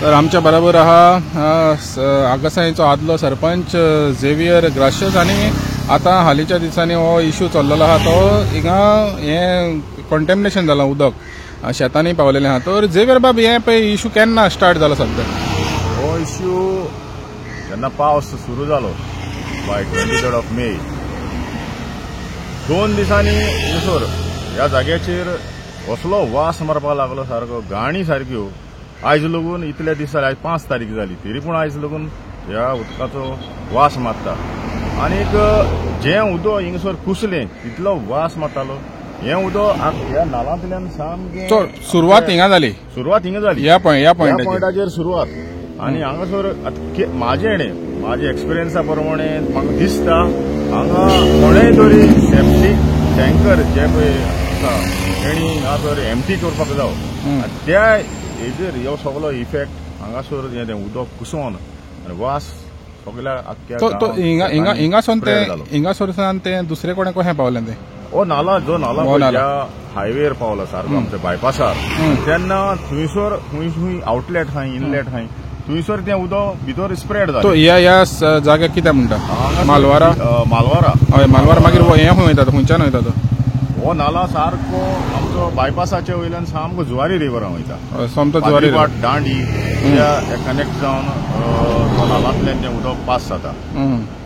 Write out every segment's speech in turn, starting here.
तर आमच्या बरोबर आगासाईचो आदलो सरपंच झेवियर ग्राशियस आणि आता हालीच्या दिसांनी हो इश्यू चल्लेलो आहा तो हिंगा हे कंटेमिनेशन जाला उदक शेतांनी पावलेलें आहा. तर झेवियर बाब हे पळय इश्यू केन्ना स्टार्ट जाला सद्या? हो इश्यू जेन्ना पावस सुरू जालो बाय 23 मे 2 दिसांनी उसर ह्या जाग्याचेर असलो वास मारपाक लागलो सारको घाणी सारक्यो. आयज लागून इतले दीस जाले, आयज 5 तारीख जाली तरी पूण आयज लागून ह्या उदकाचो वास मारता. आनीक जें उदक हिंगसर कुसलें तितलो वास मारतालो. हें उदक ह्या नालांतल्यान सामकें सुरवात हिंगा जाली ह्या पॉयंटाचेर सुरवात. आनी हांगासर म्हाजे एक्सपिरियन्सा प्रमाणे म्हाका दिसता हांगा कोणेय तरी सेप्टीक टँकर जे पळय आसा तेणी हांगासर एम्प्टी करपाक जावं. त्या हेजेर ह्यो सगळो इफेक्ट हांगासर हें उदक कुसोन आनी वास सगळ्या आख्ख्या हिंगासरसान तें दुसरे कोणे कशें पावलें तें? हो नाला जो नाला ज्या हायवेर पावला सारको आमच्या बायपासार तेन्ना थंयसर खंय आउटलेट आहाय इनलेट आहाय थंयसर तें उदक भितर स्प्रेड जालें. ह्या जाग्याक कितें म्हणटा? मालवारा हय मालवारा. मागीर हे खंय वयता खंयच्यान वयता तो? हो नाला सारको आमचो बायपासाच्या वयल्यान सामको जुवारी रिवरान वयता. सोमतो जुवारी दांडी कनेक्ट जावन तो नालांतल्यान तें उदक पास जाता.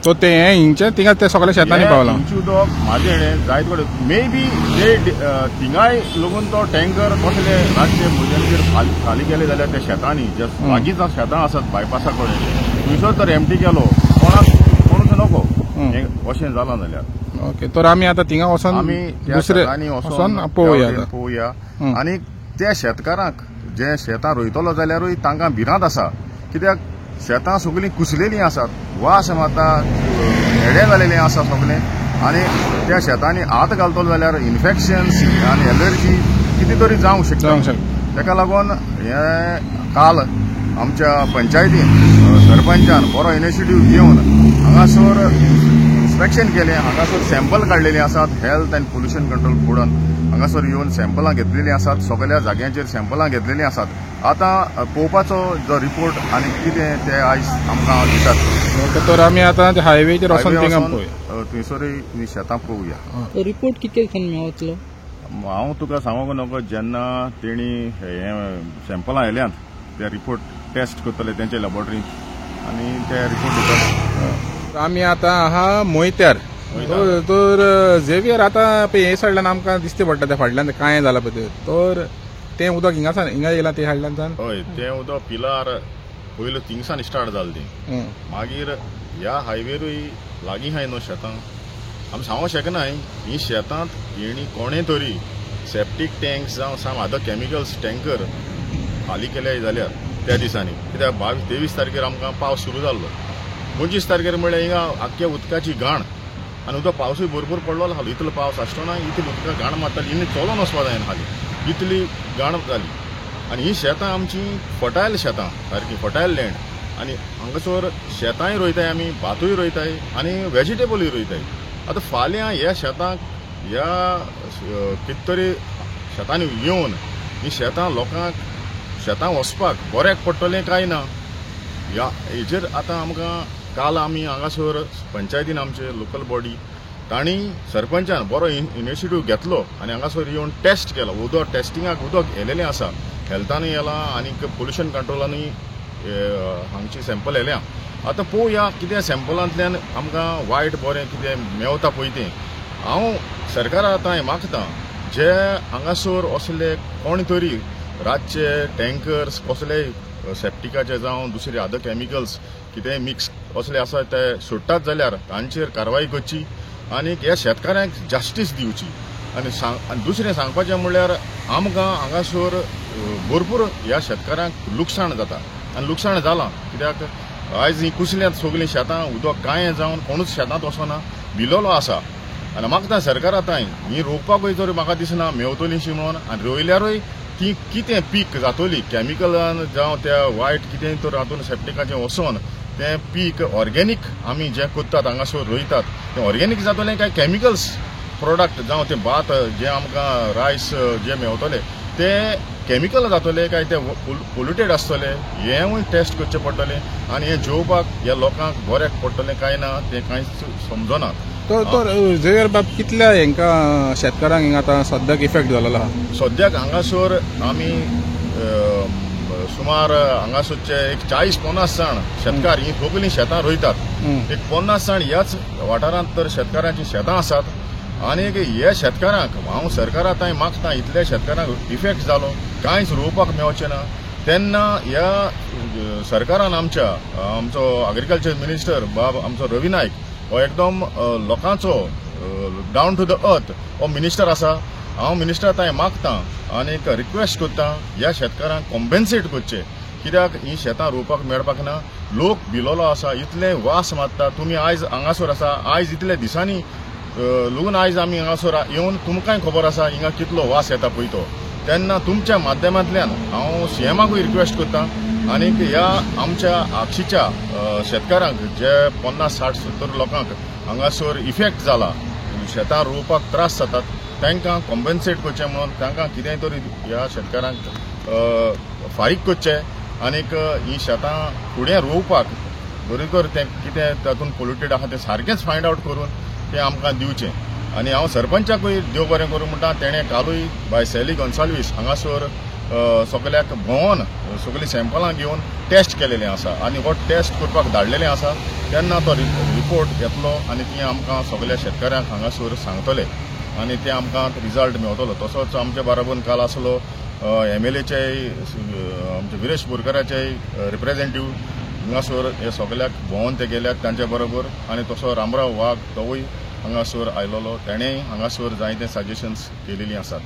सो ते हिंगचे थिंगा ते सगळ्या शेतांनी पावला. हिंगचे उदक म्हाजे हेणें जायते कडेन मे बी जे थिंगाय लागून तो टँकर कसले रातचे म्हज्याचेर खाली गेले जाल्यार त्या शेतांनी जे लागींच शेतां आसात बायपासा कडेन थंयसर तर एम्प्टी केलो कोणूच नको अशें जालां जाल्यार. ओके. तर आमी आतां थिंगा वचोन आमी दुसरे वचोन पळोवया. आनी त्या शेतकारांक जे शेतां रोयतलो जाल्यारूय तांकां भिरांत आसा. कित्याक शेतां सगळीं कुसलेलीं आसात, वास मारता, हेडे जालेलें आसा सगळें. आनी त्या शेतांनी हात घालतलो जाल्यार इन्फेक्शन्स आनी एलर्जी कितें तरी जावंक शकता. तेका लागून हे काल आमच्या पंचायतीन सरपंचान बरो इनिशिएटीव घेवन हांगासर इन्स्पेक्शन केलें. हांगासर सॅम्पल काडलेलीं आसात. हेल्थ एंड पोल्युशन कंट्रोल बोर्डान हांगासर येवन सॅम्पलां घेतलेलीं आसात. सगळ्या जाग्यांचेर सॅम्पलां घेतलेलीं आसात. आतां पळोवपाचो जो रिपोर्ट आनी कितें ते आयज आमकां दितात. तर आमी आतां हायवेचेर वचोन थंयसरूय शेतां पळोवया. रिपोर्ट कितके मेळटलो? हांव तुका सांगूंक नको जेन्ना तेणी हे सॅम्पलां येयल्यांत ते रिपोर्ट टेस्ट करतले तेंचे लॅबोरेटरींत आनी ते रिपोर्ट दितात. आमी आतां आहा मोयत्यार. तर झेवियर आतां हे सायडल्यान आमकां दिसते पडटा त्या फाटल्यान कांय जाला पळय तर तें उदक हिंगा येयलां ते फाटल्यान? हय तें उदक पिलार पयलो थिंगसान स्टार्ट जालें तें. मागीर ह्या हायवेरूय लागीं आहाय न्हू शेतां. आमी सांगूंक शकनाय ही शेतांत हेणी कोणें तरी सेप्टीक टँक्स जावं साम अदर केमिकल्स टँकर खाली केले जाल्यार त्या दिसांनी. कित्याक 22-23 तारखेर आमकां पावस सुरू जाल्लो. 25 तारखेर म्हळ्यार हिंगा आख्ख्या उदकाची घाण आनी उदक पावसूय भरपूर पडलो हाली. इतलो पावस आसतना इतली उदकां घाण मारताली इन्नी चलोन वचपा जायना हाली इतली घाण जाली. आनी ही शेतां आमची फर्टायल शेतां सारकी फर्टायल लँड. आनी हांगासर शेतांय रोयताय आमी, भातूय रोयताय आनी वेजिटेबलूय रोयताय. आतां फाल्यां ह्या शेतांक ह्या कितें तरी शेतांनी येवन ही शेतां लोकांक शेतां वचपाक बऱ्याक पडटलें काय ना ह्या हेजेर आतां आमकां काल आमी हांगासर पंचायतीन आमचे लोकल बॉडी तांणी सरपंचान बरो इनिशिएटीव घेतलो आनी हांगासर येवन टेस्ट केलो. उदक टेस्टिंगाक उदक येयलेलें आसा, हेल्थानूय येलां आनीक पोल्युशन कंट्रोलानूय हांगची सॅम्पल येल्या. आतां पळोवया कितें सॅम्पलांतल्यान आमकां वायट बरें कितें मेवता पळय तें. हांव सरकारा आतां मागतां जे हांगासर असले कोण तरी रातचे टँकर्स कसलेय सेप्टिकाचे जावं दुसरे अदर केमिकल्स कितेंय मिक्स असले आसा ते सोडटात जाल्यार तांचेर कारवाय करची आनीक ह्या शेतकाऱ्यांक जस्टीस दिवची. आनी दुसरें सांगपाचें म्हणल्यार आमकां हांगासर भरपूर ह्या शेतकाऱ्यांक लुकसाण जाता आनी लुकसाण जालां. कित्याक आयज ही कुसल्यांत सगळीं शेतां उदक कांय जावन कोणूच शेतांत वचना भिलोलो आसा. आनी मागता सरकारा तांय ही रोवपाकूय तर म्हाका दिसना मेवतलीशी म्हणून. आनी रोयल्यारूय ती कितें पीक जातली कॅमिकलान जावं त्या वायट कितेंय तर हातून सेप्टिकाचें वचोन तें पीक ऑर्गेनीक आमी जें करतात हांगासर रोयतात तें ऑर्गेनीक जातलें काय केमिकल्स प्रोडक्ट जावं तें भात जें आमकां रायस जें मेवतलें तें केमिकल जातले काय ते पोल्युटेड आसतले हेंवूय टेस्ट करचें पडटलें आनी हें जेवपाक ह्या लोकांक बऱ्याक पडटलें काय ना तें कांयच समजना. तो झेवियर बाब कितल्या हांकां शेतकारांक हिंगा आतां सद्याक इफेक्ट जाल्लो आहा? सद्याक हांगासर आमी सुमार हांगासरचे एक 40-50 जाण शेतकार ही सगळीं शेतां रोयतात. एक 50 जाण ह्याच वाठारांत तर शेतकारांची शेतां आसात आनी हे शेतकारांक हांव सरकारा ताईं मागता इतल्या शेतकारांक इफेक्ट जालो कांयच रोवपाक मेळचें ना तेन्ना ह्या सरकारान आमचो एग्रीकल्चर मिनिस्टर बाब आमचो रवी नायक हो एकदम लोकांचो डावन टू द अर्थ हो मिनिस्टर आसा. हांव मिनिस्टर ताईं मागता आनी रिक्वेस्ट करता ह्या शेतकारांक कॉम्पेन्सेट करचें कित्याक ही शेतां रोवपाक मेळपाक ना. लोक भिलोलो आसा इतले वास मारता. तुमी आयज हांगासर आसा आयज इतले दिसांनी लागून आयज आमी हांगासर येवन तुमकांय खबर आसा हिंगा कितलो वास येता पळय तो. तेन्ना तुमच्या माध्यमांतल्यान हांव सीएमाकूय रिक्वेस्ट करता आनी ह्या आमच्या आगशीच्या शेतकारांक जे 50-60-70 लोकांक हांगासर इफेक्ट जाला शेतां रोवपाक त्रास जातात तांकां कॉम्पेन्सेट करचें म्हणून तांकां कितेंय तरी ह्या शेतकारांक फारीक करचें आनीक ही शेतां फुडें रोवपाक बरोबर तें कितें तातूंत पोल्युटेड आहा तें सारकेंच फायंड आवट करून तें आमकां दिवचें. आनी हांव सरपंचाकूय देव बरें करूं म्हणटा. तेणें कालूय बाय सॅली गोन्साल्वीस हांगासर सगल्याक भोंवोन सगळीं सॅम्पलां घेवन टेस्ट केलेलें आसा आनी हो टेस्ट करपाक धाडलेलें आसा. तेन्ना तो रिपोर्ट येतलो आनी ती आमकां सगळ्या शेतकाऱ्यांक हांगासर सांगतले आनी ते आमकां रिजल्ट मेळटलो. तसोच आमचे बाराबून काल आसलो MLAचेय आमचे विरेश बोरकाराचेय रिप्रेझेंटेटिव्ह हांगासर हे सगल्याक भोंवोन ते गेल्यात तांचे बरोबर आनी तसो रामराव वाघ तोवूय हांगासर आयलोलो. तेणेंय हांगासर जायते सजेशन्स केलेलीं आसात.